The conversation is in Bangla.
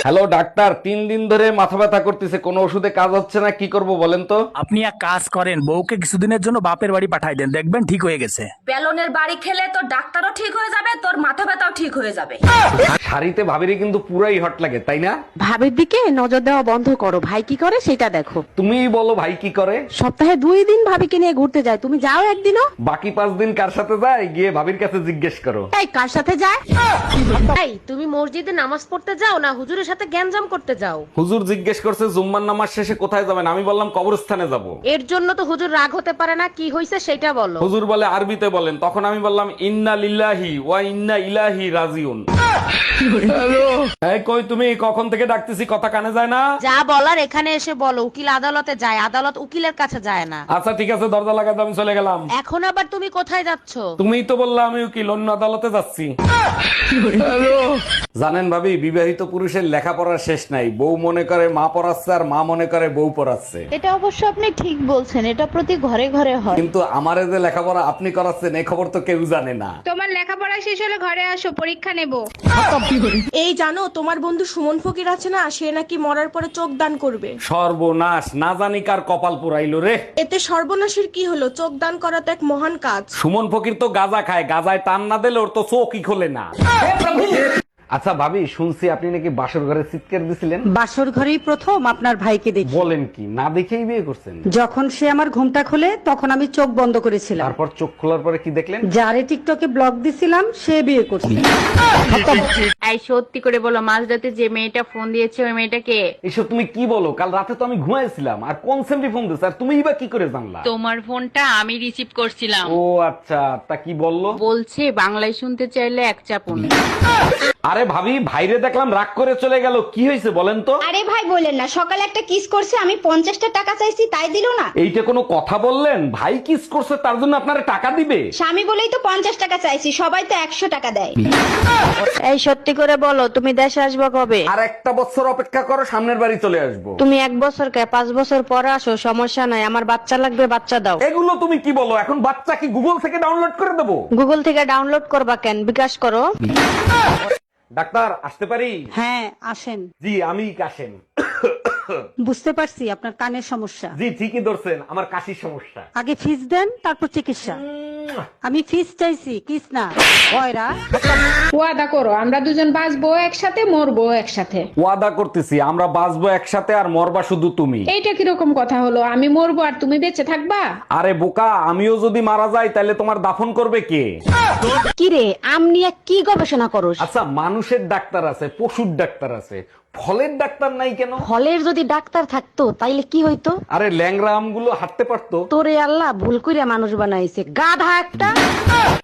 হ্যালো ডাক্তার, 3 দিন ধরে মাথা ব্যথা করতেছে, কোনো ওষুধে কাজ হচ্ছে না, কি করব বলেন তো? আপনি এক কাজ করেন, বউকে কিছুদিনের জন্য বাপের বাড়ি পাঠাই দেন, দেখবেন ঠিক হয়ে গেছে। বেলনের বাড়ি খেলে তোর ডাক্তারও ঠিক হয়ে যাবে, তোর মাথা ব্যথাও ঠিক হয়ে যাবে। শাড়িতে ভাবিরে কিন্তু পুরাই হট লাগে, তাই না? ভাবির দিকে নজর দেওয়া বন্ধ করো, ভাই কি করে সেটা দেখো। তুমিই বলো ভাই কি করে। সপ্তাহে 2 দিন ভাবিকে নিয়ে ঘুরতে যায়, তুমি যাও একদিনও? বাকি 5 দিন কার সাথে যায় গিয়ে ভাবির কাছে জিজ্ঞেস করো। এই কার সাথে যায়? এই তুমি মসজিদে নামাজ পড়তে যাও না হুজুরের সাথে জ্ঞানজাম করতে যাও? হুজুর জিজ্ঞেস করছে জুম্মার নামাজ শেষে কোথায় যাবেন, আমি বললাম কবরস্থানে যাব। এর জন্য তো হুজুর রাগ হতে পারে না, কি হইছে সেটা বলো। হুজুর বলে আরবিতে বলেন, তখন আমি বললাম ইন্না লিল্লাহি ওয়া ইন্না ইলাইহি রাজিউন। এই কই তুমি, কখন থেকে ডাকতেছি কথা কানে যায় না? যা বলার এখানে এসে বলো, উকিল আদালতে যায়, আদালত উকিলের কাছে যায় না। আচ্ছা ঠিক আছে, দরজা লাগাতে আমি চলে গেলাম। এখন আবার তুমি কোথায় যাচ্ছ? তুমিই তো বললা আমি উকিল, অন্য আদালতে যাচ্ছি। জানেন ভাবি, বিবাহিত পুরুষের লেখাপড়ার শেষ নাই। বউ মনে করে মা পড়াচ্ছে আর মা মনে করে বউ পড়াচ্ছে। এটা অবশ্য আপনি ঠিক বলছেন, এটা প্রতি ঘরে ঘরে হয়। কিন্তু আমারে যে লেখাপড়া আপনি করাচ্ছেন এই খবর তো কেউ জানে না। তোমার লেখাপড়া শেষ হলে ঘরে আসো, পরীক্ষা নেব। এই জানো তোমার বন্ধু সুমন ফকির আছে না, সে নাকি মরার পরে চোখ দান করবে। সর্বনাশ, না জানি কার কপাল পুরাইলো রে। এতে সর্বনাশের কি হলো, চোখ দান করা তো এক মহান কাজ। সুমন ফকির তো গাঁজা খায়, গাঁজায় টান না দিলে ওর তো চোখই খোলে না। আচ্ছা ভাবি, শুনছি আপনি নাকি বাসর ঘরে চিৎকার দিছিলেন। বাসর ঘরেই প্রথম আপনার ভাইকে দেখি। বলেন কি, না দেখেই বিয়ে করছেন? যখন সে আমার ঘুমটা খোলে তখন আমি চোখ বন্ধ করেছিলাম। তারপর চোখ খোলার পরে কি দেখলেন? যারে টিকটকে ব্লক দিছিলাম সে বিয়ে করছে। এই সত্যি করে বলো, মাঝরাতে যে মেয়েটা ফোন দিয়েছে ওই মেয়েটা কে? এসব তুমি কি বলো? কাল রাতে তো আমি ঘুমাইছিলাম, আর কোন সেমটি ফোন দিছে, আর তুমিই বা কি করে জানলা? তোমার ফোনটা আমি রিসিভ করছিলাম। ও আচ্ছা, তা কি বললো? বলছে বাংলায় শুনতে চাইলে এক চাপুন। আরে ভাবি, ভাইরে দেখলাম রাগ করে চলে গেল, কি হয়েছে বলেন তো? আরে ভাই বলেন না, সকালে একটা কিস করছে, আমি 50টা টাকা চাইছি তাই দিল না। এইটা কোনো কথা বললেন? ভাই কিস করছে তার জন্য আপনারা টাকা দিবে? স্বামী বলেই তো 50 টাকা চাইছি, সবাই তো 100 টাকা দেয়। এই সত্যি করে বলো, তুমি দেশে আসবে কবে? আর একটা বছর অপেক্ষা করো, সামনের বাড়ি চলে আসবো। তুমি 1 বছর কে 5 বছর পরে আসো, সমস্যা নাই, আমার বাচ্চা লাগবে, বাচ্চা দাও। এগুলো তুমি কি বলো? এখন বাচ্চা কি গুগল থেকে ডাউনলোড করে দেবো? গুগল থেকে ডাউনলোড করবা কেন, বিকাশ করো। ডাক্তার আসতে পারি? হ্যাঁ আসেন। জি আমি কাশেম। বুঝতে পারছি আপনার কানের সমস্যা। জি ঠিকই ধরছেন, আমার কাশির সমস্যা। আগে ফিস দেন তারপর চিকিৎসা। আমি ফিস চাইছি, কিস না। কয়রা ওয়াদা করো আমরা দুজন বাঁচবো একসাথে, মরবো একসাথে। ওয়াদা করতেছি, আমরা বাঁচবো একসাথে আর মরবা শুধু তুমি। এইটা কিরকম কথা হলো, আমি মরবো আর তুমি বেঁচে থাকবা? আরে বোকা, আমিও যদি মারা যাই তাহলে তোমার দাফন করবে কে? কি রে, আম নিয়ে কি গবেষণা করো? আচ্ছা, মানুষের ডাক্তার আছে, পশুর ডাক্তার আছে, ফলের ডাক্তার নাই কেন? ফলের যদি ডাক্তার থাকতো তাইলে কি হইতো? আরে ল্যাংড়া আমগুলো হাঁটতে পারতো। তোরে আল্লাহ ভুল কইরা মানুষ বানাইছে, গাধা একটা।